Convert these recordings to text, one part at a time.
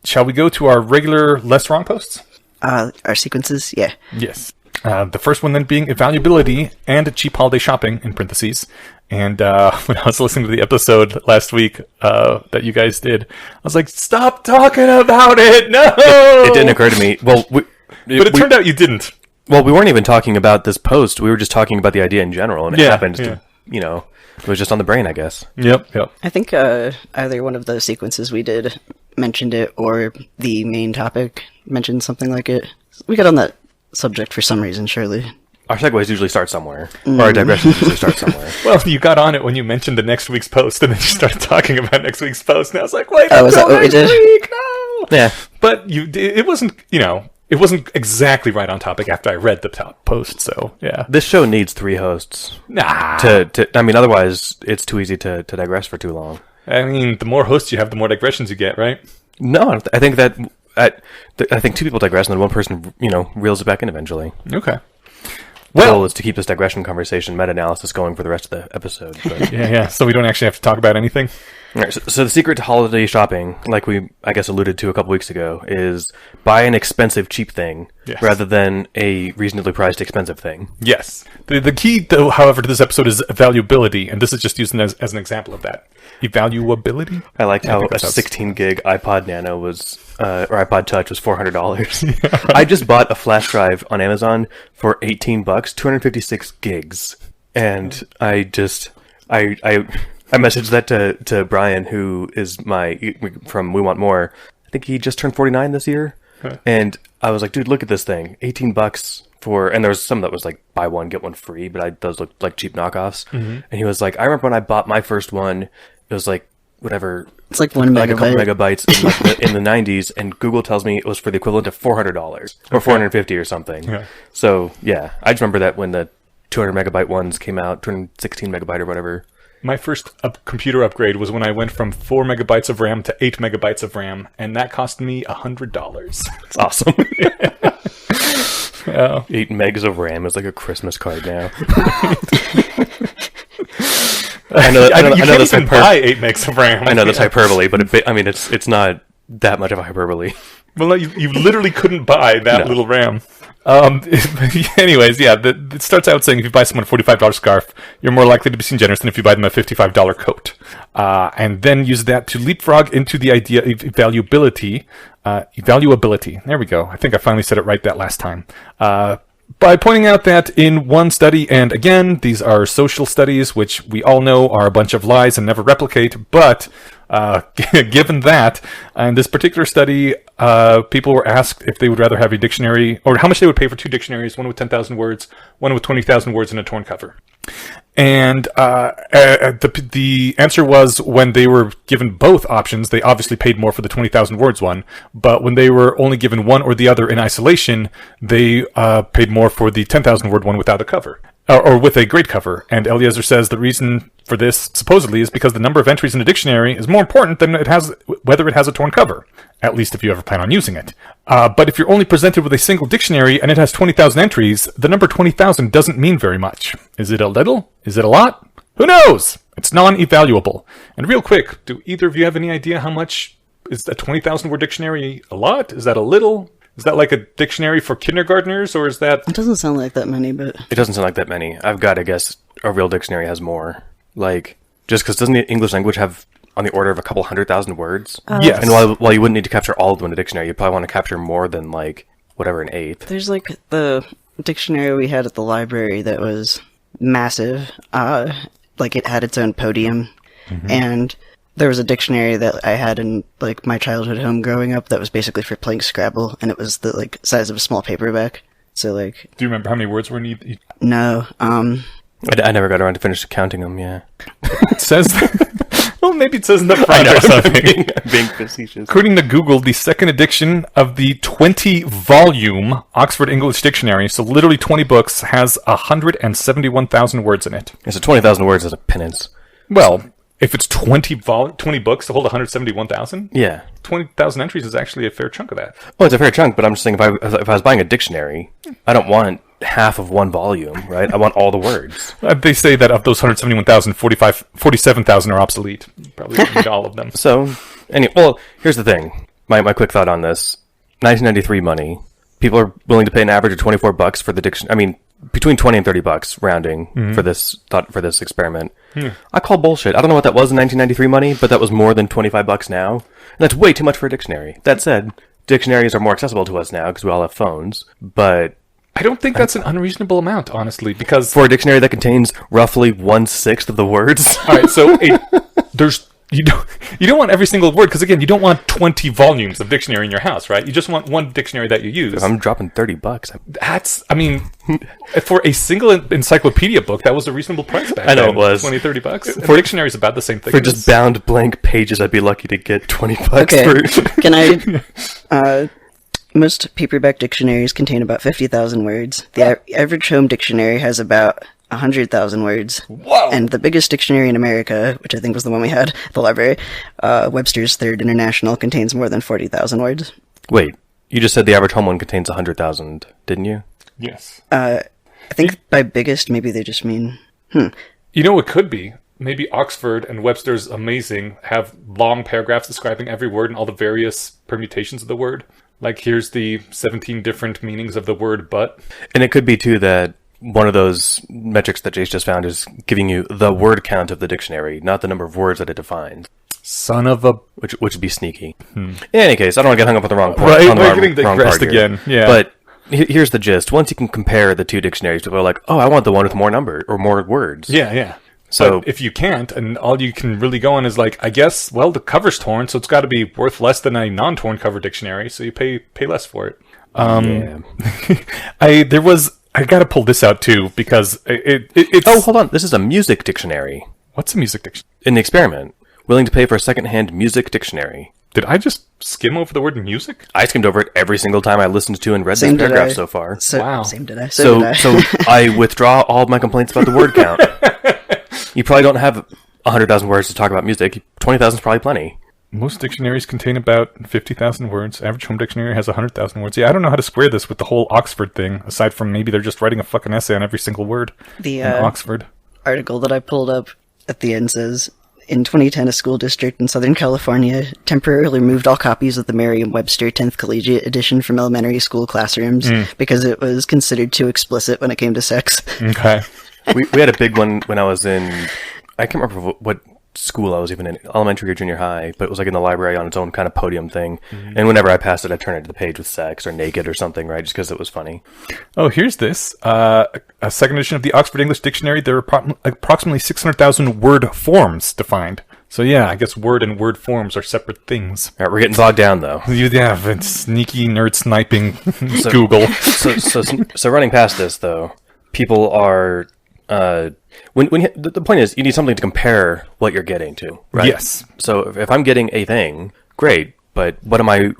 shall we go to our regular LessWrong posts? Our sequences, yeah. Yes. The first one then being Evaluability and Cheap Holiday Shopping, in parentheses. And when I was listening to the episode last week that you guys did, I was like, stop talking about it! No! It didn't occur to me. Well, but it turned out you didn't. Well, we weren't even talking about this post. We were just talking about the idea in general, and it happened to, it was just on the brain, I guess. Yep. I think either one of the sequences we did mentioned it, or the main topic mentioned something like it. We got on that subject for some reason, surely. Our segues usually start somewhere, or our digressions usually start somewhere. Well, you got on it when you mentioned the next week's post, and then you started talking about next week's post, and I was like, wait, is that what we did? Week? No! Yeah. But it wasn't, it wasn't exactly right on topic after I read the top post, so, yeah. This show needs 3 hosts. Nah. Otherwise, it's too easy to digress for too long. I mean, the more hosts you have, the more digressions you get, right? No, I think that... I think 2 people digress, and then one person, reels it back in eventually. Okay. The goal is to keep this digression conversation meta-analysis going for the rest of the episode. But. Yeah. So we don't actually have to talk about anything? All right, so the secret to holiday shopping, like we, I guess, alluded to a couple weeks ago, is buy an expensive, cheap thing rather than a reasonably priced, expensive thing. Yes. The key, though, however, to this episode is evaluability, and this is just used as an example of that. Evaluability? I liked how a 16-gig iPod Nano was, or iPod Touch was $400. Yeah. I just bought a flash drive on Amazon for $18, 256 gigs, and I messaged that to Brian, who is from We Want More. I think he just turned 49 this year, and I was like, dude, look at this thing, $18 for, and there was some that was like buy one get one free, but those looked like cheap knockoffs. Mm-hmm. And he was like, I remember when I bought my first one, it was like whatever. It's like 1 megabyte. A couple megabytes in the 90s, and Google tells me it was for the equivalent of $400 or $450 or something. Yeah. So yeah, I just remember that when the 200 megabyte ones came out, 216 megabyte or whatever. My first computer upgrade was when I went from 4 megabytes of RAM to 8 megabytes of RAM, and that cost me $100. That's awesome. 8 megs of RAM is like a Christmas card now. I know that's buy 8 megs of RAM. I know that's hyperbole, but it's not that much of a hyperbole. Well, no, you literally couldn't buy that little RAM. Anyways, it starts out saying if you buy someone a $45 scarf, you're more likely to be seen generous than if you buy them a $55 coat. And then use that to leapfrog into the idea of evaluability. Evaluability. There we go. I think I finally said it right that last time. By pointing out that in one study, and again, these are social studies, which we all know are a bunch of lies and never replicate, but given that, in this particular study, people were asked if they would rather have a dictionary, or how much they would pay for 2 dictionaries, one with 10,000 words, one with 20,000 words and a torn cover. And the answer was, when they were given both options, they obviously paid more for the 20,000 words one, but when they were only given one or the other in isolation, they paid more for the 10,000 word one without a cover. Or with a grade cover. And Eliezer says the reason for this, supposedly, is because the number of entries in a dictionary is more important than whether it has a torn cover. At least if you ever plan on using it. But if you're only presented with a single dictionary and it has 20,000 entries, the number 20,000 doesn't mean very much. Is it a little? Is it a lot? Who knows? It's non-evaluable. And real quick, do either of you have any idea how much is a 20,000 word dictionary a lot? Is that a little? Is that like a dictionary for kindergartners, or is that... It doesn't sound like that many, but... It doesn't sound like that many. I've got to guess a real dictionary has more. Like, just because doesn't the English language have on the order of a couple 100,000 words? Yes. And while you wouldn't need to capture all of them in a dictionary, you probably want to capture more than, like, whatever, an eighth. There's, like, the dictionary we had at the library that was massive. Like, it had its own podium. Mm-hmm. And... there was a dictionary that I had in, like, my childhood home growing up that was basically for playing Scrabble, and it was the, like, size of a small paperback. So, like... Do you remember how many words were in each? No, I never got around to finish counting them, yeah. It says... well, maybe it says in the front or something. being facetious. According to Google, the second edition of the 20-volume Oxford English Dictionary, so literally 20 books, has 171,000 words in it. Yeah, so 20,000 words is a penance. Well... if it's 20 books to hold 171,000? Yeah. 20,000 entries is actually a fair chunk of that. Well, it's a fair chunk, but I'm just saying if I was buying a dictionary, I don't want half of one volume, right? I want all the words. They say that of those 171,000, 47,000 are obsolete. You probably don't need all of them. So, well, here's the thing. my quick thought on this: 1993 money. People are willing to pay an average of $24 for the dictionary. I mean, between $20 and $30 rounding for this experiment. I call bullshit. I don't know what that was in 1993 money, but that was more than $25 now. And that's way too much for a dictionary. That said, dictionaries are more accessible to us now because we all have phones. But I don't think that's an unreasonable amount, honestly, because for a dictionary that contains roughly 1/6 of the words. All right, so you don't want every single word, because again, you don't want 20 volumes of dictionary in your house, right? You just want one dictionary that you use. If I'm dropping $30. That's, I mean, for a single encyclopedia book, that was a reasonable price back then. I know it was. $20-$30. For dictionary is about the same thing. For just bound blank pages, I'd be lucky to get $20 Okay, for. can I... most paperback dictionaries contain about 50,000 words. The average home dictionary has about 100,000 words. Whoa! And the biggest dictionary in America, which I think was the one we had at the library, Webster's Third International, contains more than 40,000 words. Wait, you just said the average home one contains 100,000, didn't you? Yes. I think by biggest, maybe they just mean... You know what could be? Maybe Oxford and Webster's Amazing have long paragraphs describing every word and all the various permutations of the word. Like, here's the 17 different meanings of the word but. And it could be, too, that one of those metrics that Jace just found is giving you the word count of the dictionary, not the number of words that it defines. Son of a... Which would be sneaky. In any case, I don't want to get hung up on the wrong point. Right, on the we're wrong, getting digressed again. Yeah. But here's the gist. Once you can compare the two dictionaries, people are like, oh, I want the one with more number or more words. Yeah. So but if you can't, and all you can really go on is like, I guess, well, the cover's torn, so it's got to be worth less than a non-torn cover dictionary, so you pay less for it. yeah. I gotta pull this out too, because it's... Oh, hold on. This is a music dictionary. What's a music dictionary? In the experiment, willing to pay for a second-hand music dictionary. Did I just skim over the word music? I skimmed over it every single time I listened to and read this paragraph so far. Wow. Same did I. So did I. I withdraw all of my complaints about the word count. You probably don't have 100,000 words to talk about music. 20,000 is probably plenty. Most dictionaries contain about 50,000 words. Average home dictionary has 100,000 words. Yeah, I don't know how to square this with the whole Oxford thing, aside from maybe they're just writing a fucking essay on every single word in Oxford. Article that I pulled up at the end says, in 2010, a school district in Southern California temporarily removed all copies of the Merriam-Webster 10th Collegiate Edition from elementary school classrooms because it was considered too explicit when it came to sex. Okay. We had a big one when I was in, I can't remember what school I was even in, elementary or junior high, but it was like in the library on its own kind of podium thing. And whenever I passed it, I'd turn it to the page with sex or naked or something, right? Just because it was funny. Oh, here's this. A second edition of the Oxford English Dictionary. There are approximately 600,000 word forms defined. So yeah, I guess word and word forms are separate things. All right, we're getting bogged down though. Yeah, but sneaky nerd sniping Google. So running past this though, people are... the point is, you need something to compare what you're getting to, right? Yes. So if I'm getting a thing, great. But what's my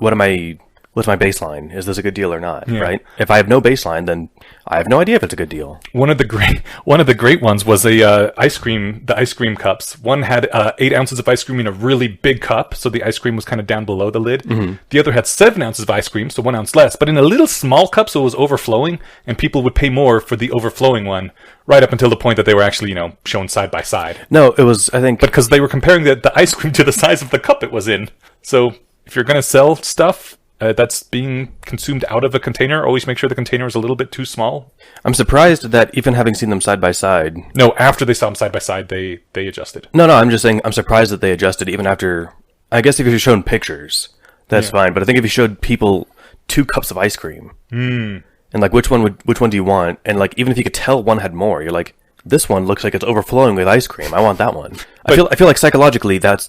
baseline? Is this a good deal or not? Yeah. Right? If I have no baseline, then I have no idea if it's a good deal. One of the great ones was the ice cream cups. One had 8 ounces of ice cream in a really big cup, so the ice cream was kind of down below the lid. The other had 7 ounces of ice cream, so 1 ounce less, but in a little small cup, so it was overflowing, and people would pay more for the overflowing one, right up until the point that they were actually, shown side by side. No, it was, I think... But because they were comparing the ice cream to the size of the cup it was in. So if you're going to sell stuff that's being consumed out of a container, always make sure the container is a little bit too small. I'm surprised that even having seen them side by side... No, after they saw them side by side, they adjusted. No, I'm just saying I'm surprised that they adjusted even after... I guess if you've shown pictures, that's fine. But I think if you showed people 2 cups of ice cream, and like which one do you want? And like even if you could tell one had more, you're like, this one looks like it's overflowing with ice cream. I want that one. I feel like psychologically that's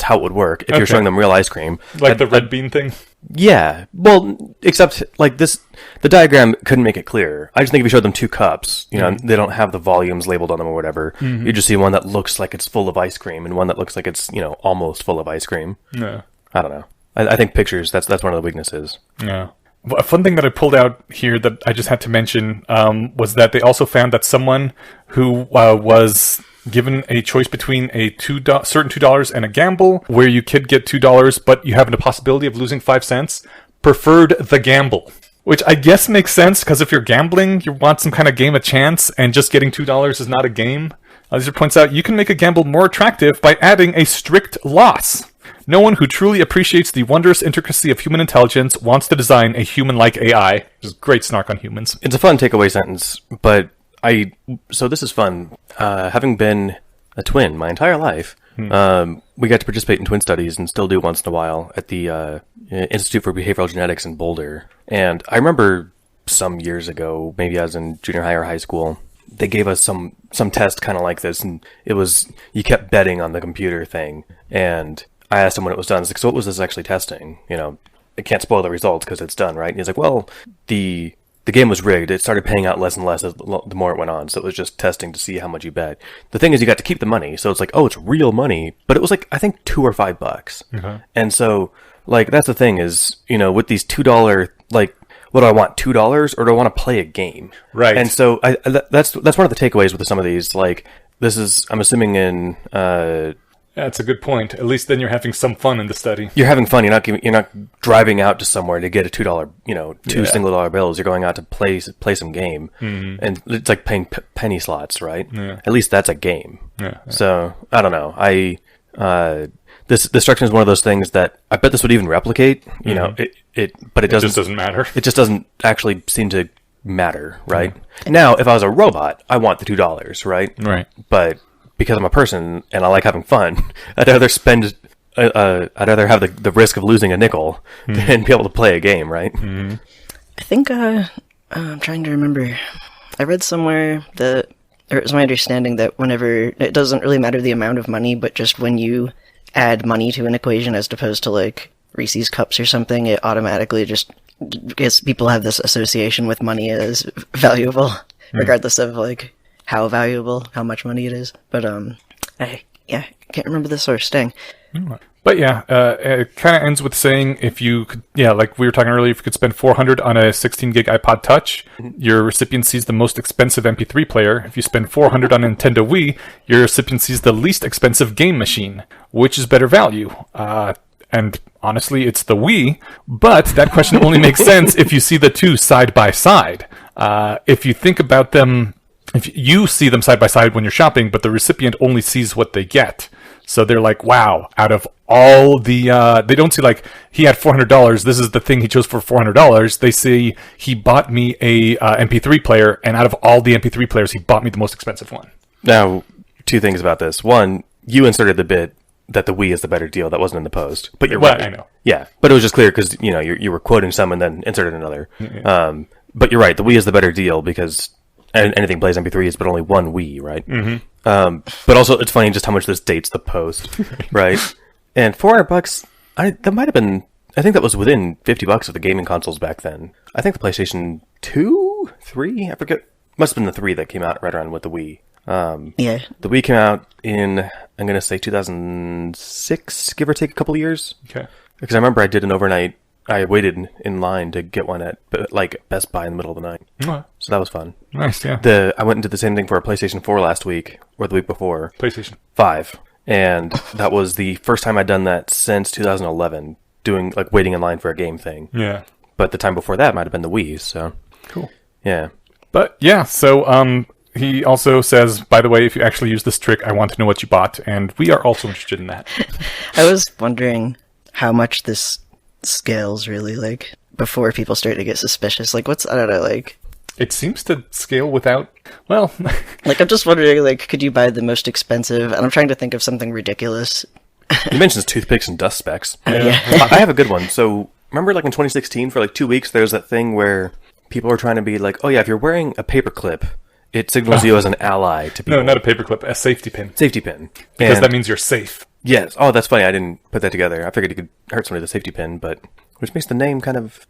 how it would work if you're showing them real ice cream. Like the red bean thing? Yeah. Well, except like this, the diagram couldn't make it clearer. I just think if you showed them 2 cups, they don't have the volumes labeled on them or whatever. You just see one that looks like it's full of ice cream and one that looks like it's, almost full of ice cream. Yeah. I don't know. I think pictures, that's one of the weaknesses. Yeah. A fun thing that I pulled out here that I just had to mention was that they also found that someone who was given a choice between a certain $2 and a gamble, where you could get $2, but you have a possibility of losing 5 cents, preferred the gamble. Which I guess makes sense, because if you're gambling, you want some kind of game of chance, and just getting $2 is not a game. As it points out, you can make a gamble more attractive by adding a strict loss. No one who truly appreciates the wondrous intricacy of human intelligence wants to design a human-like AI. Which is great snark on humans. It's a fun takeaway sentence, but so this is fun. Having been a twin my entire life, we got to participate in twin studies and still do once in a while at the Institute for Behavioral Genetics in Boulder. And I remember some years ago, maybe I was in junior high or high school, they gave us some test kind of like this, and it was, you kept betting on the computer thing. And I asked him when it was done, I was like, so what was this actually testing? You know, I can't spoil the results because it's done, right? And he's like, well, the game was rigged. It started paying out less and less the more it went on. So it was just testing to see how much you bet. The thing is, you got to keep the money. So it's like, oh, it's real money. But it was like, I think $2 or $5. Mm-hmm. And so, like, that's the thing is, you know, with these $2, like, what do I want, $2 or do I want to play a game? Right. And so that's one of the takeaways with some of these. Like, this is, I'm assuming in That's a good point. At least then you're having some fun in the study. You're having fun. You're not driving out to somewhere to get a $2, two single-dollar bills. You're going out to play some game, and it's like paying penny slots, right? Yeah. At least that's a game. Yeah. So I don't know. This destruction is one of those things that I bet this would even replicate. You know, but it doesn't. It just doesn't matter. It just doesn't actually seem to matter, right? Yeah. Now, if I was a robot, I want the $2, right? Right. But because I'm a person and I like having fun, I'd rather I'd rather have the risk of losing a nickel than be able to play a game, right? I think, I'm trying to remember. I read somewhere that, or it was my understanding that whenever, it doesn't really matter the amount of money, but just when you add money to an equation as opposed to like Reese's Cups or something, it automatically just, because people have this association with money as valuable, regardless of like how valuable, how much money it is. But I can't remember the source. Dang. But yeah, it kind of ends with saying if you could, like we were talking earlier, if you could spend $400 on a 16 gig iPod Touch, your recipient sees the most expensive MP3 player. If you spend $400 on a Nintendo Wii, your recipient sees the least expensive game machine. Which is better value? And honestly, it's the Wii, but that question only makes sense if you see the two side by side. If you think about them, if you see them side by side when you're shopping, but the recipient only sees what they get. So they're like, wow, out of all the, they don't see like, he had $400, this is the thing he chose for $400. They see he bought me a MP3 player, and out of all the MP3 players, he bought me the most expensive one. Now, two things about this. One, you inserted the bit that the Wii is the better deal. That wasn't in the post. But you're right. I know. Yeah, but it was just clear because, you were quoting some and then inserted another. Mm-hmm. But you're right, the Wii is the better deal because anything plays MP3s, but only one Wii, right? Mm-hmm. But also, it's funny just how much this dates the post, right? And $400, that might have been, I think that was within $50 of the gaming consoles back then. I think the PlayStation 2, 3, I forget. Must have been the 3 that came out right around with the Wii. Yeah. The Wii came out in, I'm going to say 2006, give or take a couple of years. Okay. Because I remember I did an overnight, I waited in line to get one at like Best Buy in the middle of the night. So that was fun. Nice, yeah. I went and did the same thing for a PlayStation 4 last week, or the week before. PlayStation 5. And that was the first time I'd done that since 2011, doing, like, waiting in line for a game thing. Yeah. But the time before that might have been the Wii, so. Cool. Yeah. But, yeah, so, he also says, by the way, if you actually use this trick, I want to know what you bought, and we are also interested in that. I was wondering how much this scales, really, like, before people start to get suspicious. Like, I don't know, like... It seems to scale without, well... like, I'm just wondering, like, could you buy the most expensive? And I'm trying to think of something ridiculous. You mentioned toothpicks and dust specs. Yeah. I have a good one. So, remember, like, in 2016, for, like, 2 weeks, there was that thing where people were trying to be like, oh, yeah, if you're wearing a paperclip, it signals you as an ally to people. No, not a paperclip, a safety pin. Safety pin. Because that means you're safe. Yes. Oh, that's funny. I didn't put that together. I figured you could hurt somebody with a safety pin, but... which makes the name kind of...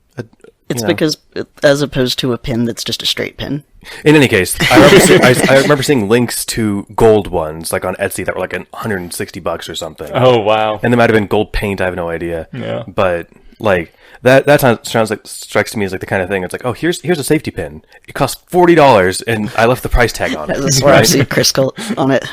It's because, as opposed to a pin that's just a straight pin. In any case, I remember seeing links to gold ones, like on Etsy, that were like $160 or something. Oh, wow. And they might have been gold paint, I have no idea. Yeah. But, like, that sounds like, strikes to me as like the kind of thing, it's like, oh, here's a safety pin. It costs $40, and I left the price tag on it. That's where I see crystal on it.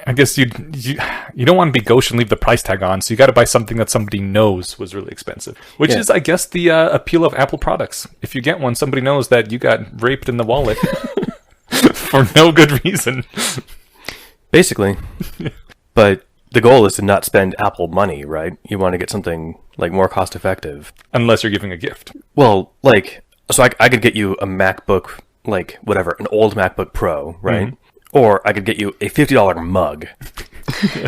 I guess you don't want to be gauche and leave the price tag on, so you got to buy something that somebody knows was really expensive. Which is, I guess, the appeal of Apple products. If you get one, somebody knows that you got raped in the wallet for no good reason. Basically. But the goal is to not spend Apple money, right? You want to get something like more cost effective. Unless you're giving a gift. Well, like, so I could get you a MacBook, like, whatever, an old MacBook Pro, right? Mm-hmm. Or I could get you a $50 mug.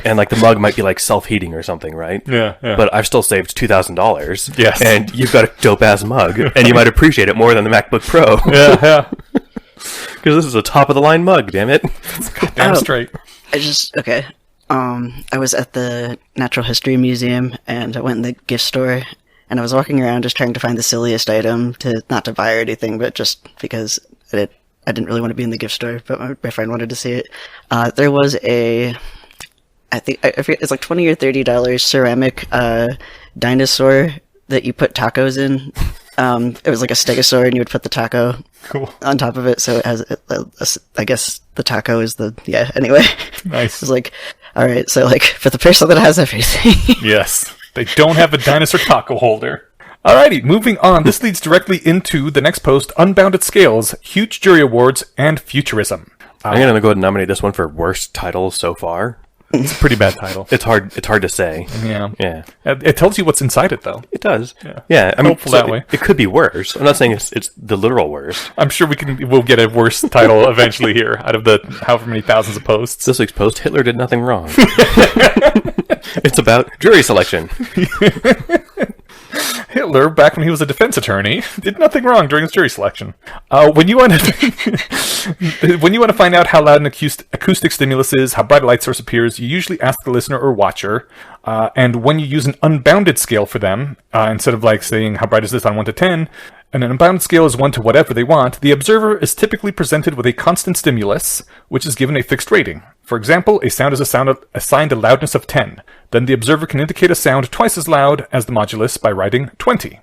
And, like, the mug might be, like, self-heating or something, right? Yeah. But I've still saved $2,000. Yes. And you've got a dope-ass mug, and you might appreciate it more than the MacBook Pro. Yeah. Because this is a top-of-the-line mug, damn it. Damn straight. I was at the Natural History Museum, and I went in the gift store, and I was walking around just trying to find the silliest item not to buy or anything, but just because I didn't really want to be in the gift store, but my friend wanted to see it. There was I forget, it's like $20 or $30 ceramic dinosaur that you put tacos in. It was like a stegosaur, and you would put the taco on top of it, so it has, I guess the taco is anyway. Nice. It was like, alright, so like, for the person that has everything. Yes. They don't have a dinosaur taco holder. Alrighty, moving on. This leads directly into the next post, Unbounded Scales, Huge Jury Awards, and Futurism. I'm going to go ahead and nominate this one for worst title so far. It's a pretty bad title. It's hard to say. Yeah. It tells you what's inside it, though. It does. Yeah. I mean, hopeful that way. It could be worse. I'm not saying it's the literal worst. I'm sure we'll get a worse title eventually here out of the however many thousands of posts. This week's post, Hitler did nothing wrong. It's about jury selection. Hitler, back when he was a defense attorney, did nothing wrong during his jury selection. When you want to find out how loud an acoustic stimulus is, how bright a light source appears, you usually ask the listener or watcher. And when you use an unbounded scale for them, instead of like saying how bright is this on 1 to 10, and an unbounded scale is 1 to whatever they want, the observer is typically presented with a constant stimulus, which is given a fixed rating. For example, a sound is assigned a loudness of 10. Then the observer can indicate a sound twice as loud as the modulus by writing 20.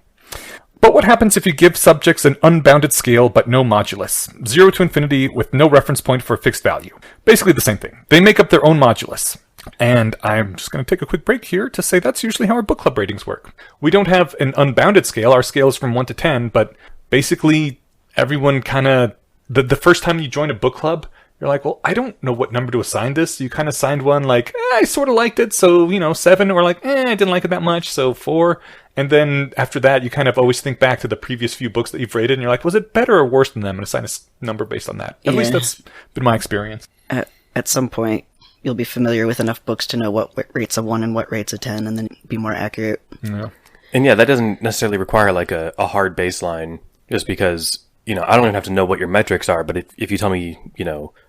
But what happens if you give subjects an unbounded scale but no modulus? 0 to infinity with no reference point for a fixed value. Basically the same thing. They make up their own modulus. And I'm just going to take a quick break here to say that's usually how our book club ratings work. We don't have an unbounded scale. Our scale is from 1 to 10, but basically everyone kind of... The first time you join a book club, you're like, well, I don't know what number to assign this. You kind of signed one like, I sort of liked it, so, 7. Or like, I didn't like it that much, so 4. And then after that, you kind of always think back to the previous few books that you've rated, and you're like, was it better or worse than them? And assign a number based on that. At least that's been my experience. At some point, you'll be familiar with enough books to know what rates a 1 and what rates a 10, and then be more accurate. Yeah. And that doesn't necessarily require like a hard baseline, just because, I don't even have to know what your metrics are, but if you tell me,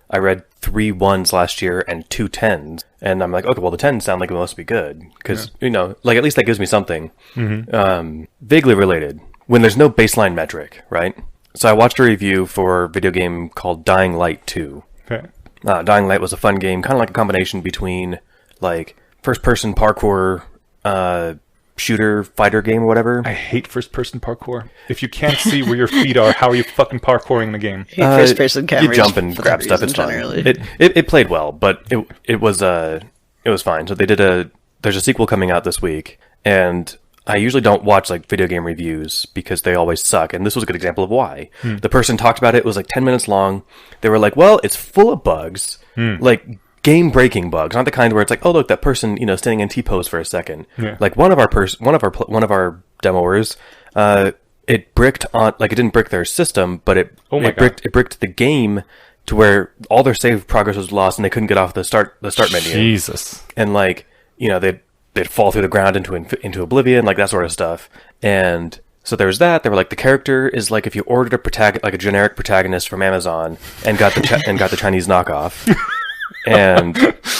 I read 3 1s last year and 2 10s, and I'm like, okay, well, the 10s sound like it must be good, because, like at least that gives me something. Mm-hmm. Vaguely related, when there's no baseline metric, right? So I watched a review for a video game called Dying Light 2. Okay. Dying Light was a fun game, kind of like a combination between like first-person parkour, shooter fighter game or whatever. I hate first-person parkour. If you can't see where your feet are, how are you fucking parkouring the game? First-person cameras. You jump and grab stuff. It's fun. It played well, but it was fine. So there's a sequel coming out this week, and I usually don't watch like video game reviews because they always suck, and this was a good example of why. The person talked about it. It was like 10 minutes long. They were like, well, it's full of bugs, like game-breaking bugs, not the kind where it's like, oh, look, that person, standing in T-pose for a second. Yeah. Like one of our demoers, it bricked on, like it didn't brick their system, but it bricked the game to where all their save progress was lost and they couldn't get off the start menu. Jesus. And like, they'd fall through the ground into oblivion, like that sort of stuff. And so there was that. They were like, the character is like if you ordered a generic protagonist from Amazon and got the Chinese knockoff. And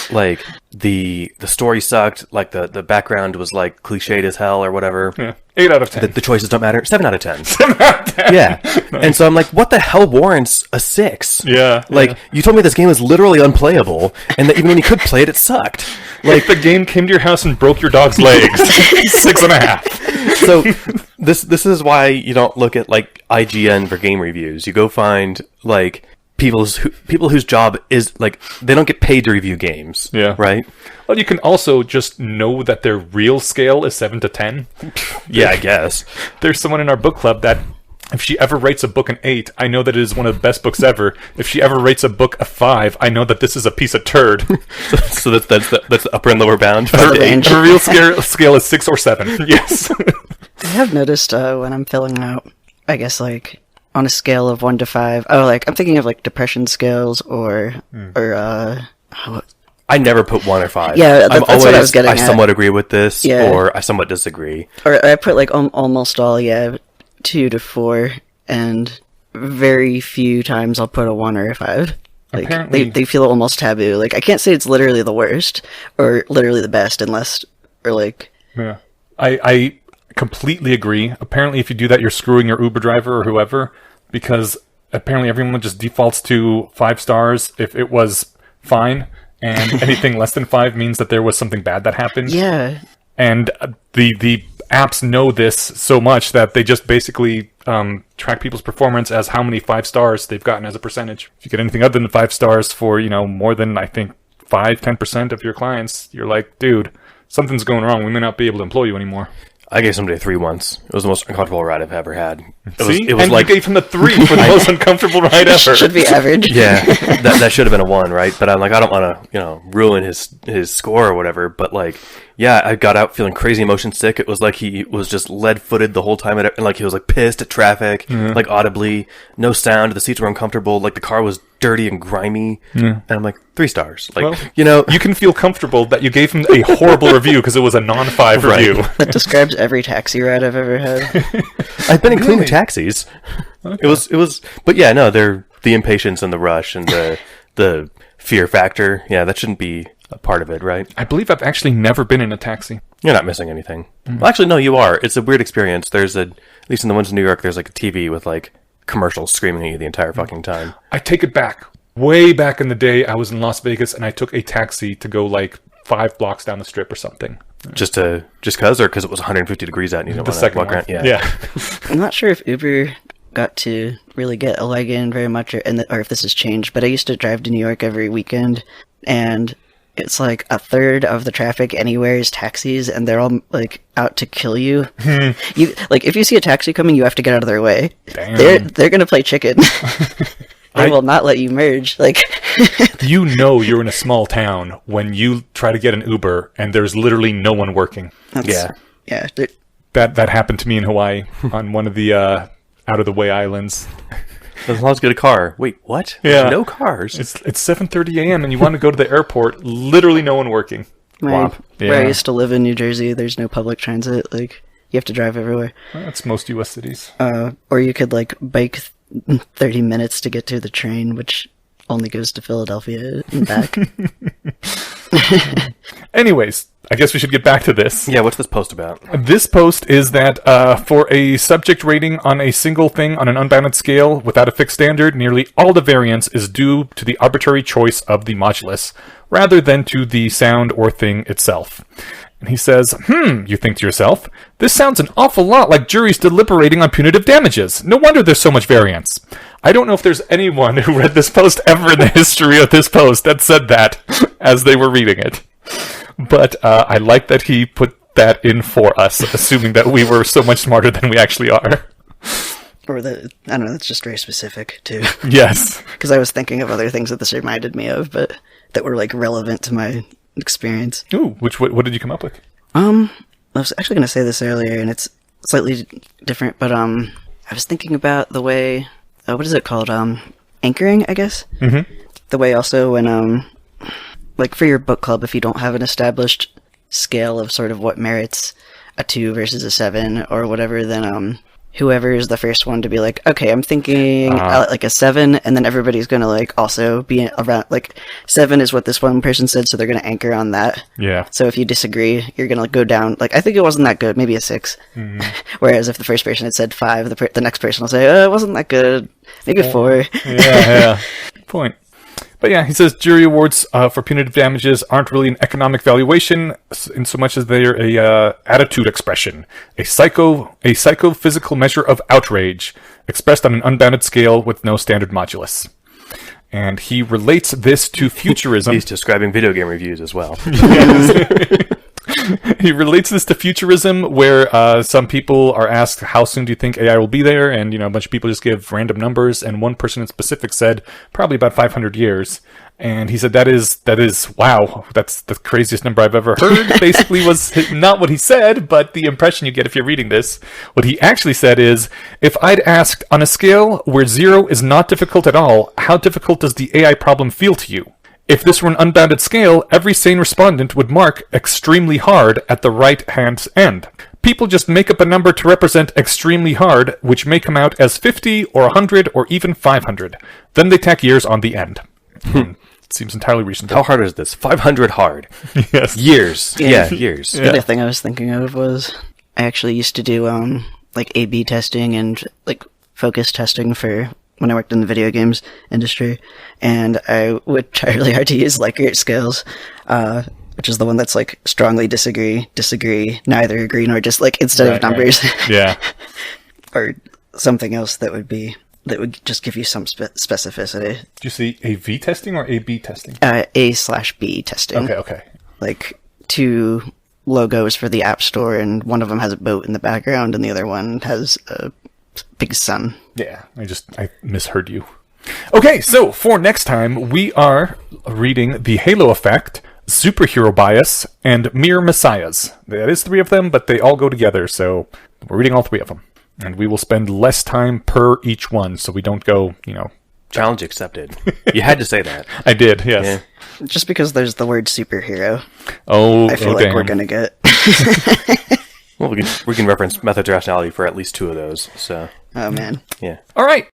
like the story sucked, like the background was like cliched as hell or whatever. Yeah. 8 out of 10. The choices don't matter. 7 out of 10. 7 out of 10. Yeah. Nice. And so I'm like, what the hell warrants a 6? Yeah. Like, you told me this game is literally unplayable, and that even when you could play it, it sucked. Like, if the game came to your house and broke your dog's legs. 6.5. So this is why you don't look at like IGN for game reviews. You go find like people whose job is like they don't get paid to review games. Yeah. Right. Well, you can also just know that their real scale is 7 to 10. Yeah, I guess. There's someone in our book club that If she ever rates a book an 8, I know that it is one of the best books ever. If she ever rates a book a 5, I know that this is a piece of turd. So that's the upper and lower bound. Her real scale is 6 or 7. Yes. I have noticed when I'm filling out, I guess, like, on a scale of 1 to 5, I'm thinking of, like, depression scales or I never put 1 or 5. Yeah, that's what I was getting at. I somewhat agree with this, Yeah. or I somewhat disagree. Or I put, like, almost all, 2 to 4, and very few times I'll put a 1 or a 5. Like, Apparently- they feel almost taboo. Like, I can't say it's literally the worst, or literally the best, Yeah. I completely agree. Apparently, if you do that, you're screwing your Uber driver or whoever, because apparently everyone just defaults to 5 stars if it was fine, and anything less than 5 means that there was something bad that happened. Yeah. And the apps know this so much that they just basically track people's performance as how many 5 stars they've gotten as a percentage. If you get anything other than 5 stars for, more than, I think, 5-10% of your clients, you're like, dude, something's going wrong. We may not be able to employ you anymore. I gave somebody a 3 once. It was the most uncomfortable ride I've ever had. It was like, you gave him a 3 for the most uncomfortable ride ever. Should be average. Yeah, that should have been a 1, right? But I'm like, I don't want to, ruin his score or whatever. But like, yeah, I got out feeling crazy motion sick. It was like he was just lead-footed the whole time, and like he was like pissed at traffic, like audibly, no sound. The seats were uncomfortable. Like the car was dirty and grimy, and I'm like 3 stars. Like, you can feel comfortable that you gave him a horrible review because it was a non-5 review. That describes every taxi ride I've ever had. I've been in clean taxis. Okay. It was, but yeah, no, they're the impatience and the rush and the fear factor. Yeah, that shouldn't be a part of it, right? I believe I've actually never been in a taxi. You're not missing anything. Well, actually, no, you are. It's a weird experience. There's at least in the ones in New York, there's like a TV with like commercials screaming at you the entire fucking time. I take it back. Way back in the day, I was in Las Vegas and I took a taxi to go like 5 blocks down the strip or something. Just because, or because it was 150 degrees out and you didn't want to walk around? Yeah. I'm not sure if Uber got to really get a leg in very much, or if this has changed, but I used to drive to New York every weekend, and it's like a third of the traffic anywhere is taxis, and they're all like out to kill you. You like, if you see a taxi coming, you have to get out of their way. Damn. They're gonna play chicken. They will not let you merge. Like, you're in a small town when you try to get an Uber and there's literally no one working. yeah. That happened to me in Hawaii on one of the out of the way islands. As long as you get a car. Wait, what? Yeah. There's no cars. It's 7:30 a.m. and you want to go to the airport. Literally no one working. Where Yeah. I used to live in New Jersey, there's no public transit. Like, you have to drive everywhere. That's most U.S. cities. Or you could like bike 30 minutes to get to the train, which only goes to Philadelphia and back. Anyways, I guess we should get back to this. Yeah, what's this post about? This post is that for a subject rating on a single thing on an unbounded scale without a fixed standard, nearly all the variance is due to the arbitrary choice of the modulus, rather than to the sound or thing itself. And he says, you think to yourself, this sounds an awful lot like juries deliberating on punitive damages. No wonder there's so much variance. I don't know if there's anyone who read this post ever in the history of this post that said that as they were reading it. But I like that he put that in for us, assuming that we were so much smarter than we actually are. Or I don't know, that's just very specific, too. Yes. Because I was thinking of other things that this reminded me of, but that were, like, relevant to my experience. Ooh, what did you come up with? I was actually going to say this earlier, and it's slightly different, but I was thinking about the way, what is it called? Anchoring, I guess? Mm-hmm. The way also when, like for your book club, if you don't have an established scale of sort of what merits a 2 versus a 7 or whatever, then whoever is the first one to be like, okay, I'm thinking like a 7, and then everybody's gonna like also be around, like 7 is what this one person said, so they're gonna anchor on that. Yeah. So if you disagree, you're gonna go down, like, I think it wasn't that good, maybe a 6. Mm-hmm. Whereas if the first person had said 5, the next person will say, it wasn't that good, maybe a 4. Yeah. Point. But yeah, he says jury awards for punitive damages aren't really an economic valuation in so much as they're a attitude expression, a psychophysical measure of outrage expressed on an unbounded scale with no standard modulus. And he relates this to Futurism. He's describing video game reviews as well. He relates this to Futurism, where some people are asked, how soon do you think AI will be there? And, a bunch of people just give random numbers. And one person in specific said, probably about 500 years. And he said, that is, wow, that's the craziest number I've ever heard. Basically was not what he said, but the impression you get if you're reading this. What he actually said is, if I'd asked, on a scale where 0 is not difficult at all, how difficult does the AI problem feel to you? If this were an unbounded scale, every sane respondent would mark extremely hard at the right-hand end. People just make up a number to represent extremely hard, which may come out as 50 or 100 or even 500. Then they tack years on the end. It seems entirely reasonable. How hard is this? 500 hard. Yes. Years. Yeah, years. The other thing I was thinking of was I actually used to do like A/B testing and like focus testing for when I worked in the video games industry, and I would try really hard to use Likert scales, which is the one that's like strongly disagree, neither agree nor dislike instead of numbers. Right. Yeah. Or something else that would just give you some specificity. Did you see AV testing or AB testing? A/B testing. Okay. Like 2 logos for the App Store, and one of them has a boat in the background, and the other one has a big sun. Yeah, I misheard you. Okay, so for next time, we are reading The Halo Effect, Superhero Bias, and Mere Messiahs. That is 3 of them, but they all go together, so we're reading all 3 of them. And we will spend less time per each one, so we don't go, Challenge accepted. You had to say that. I did, yes. Yeah. Just because there's the word superhero, I feel like we're gonna get. Well, we can reference methods of rationality for at least 2 of those. So. Oh man. Yeah. All right.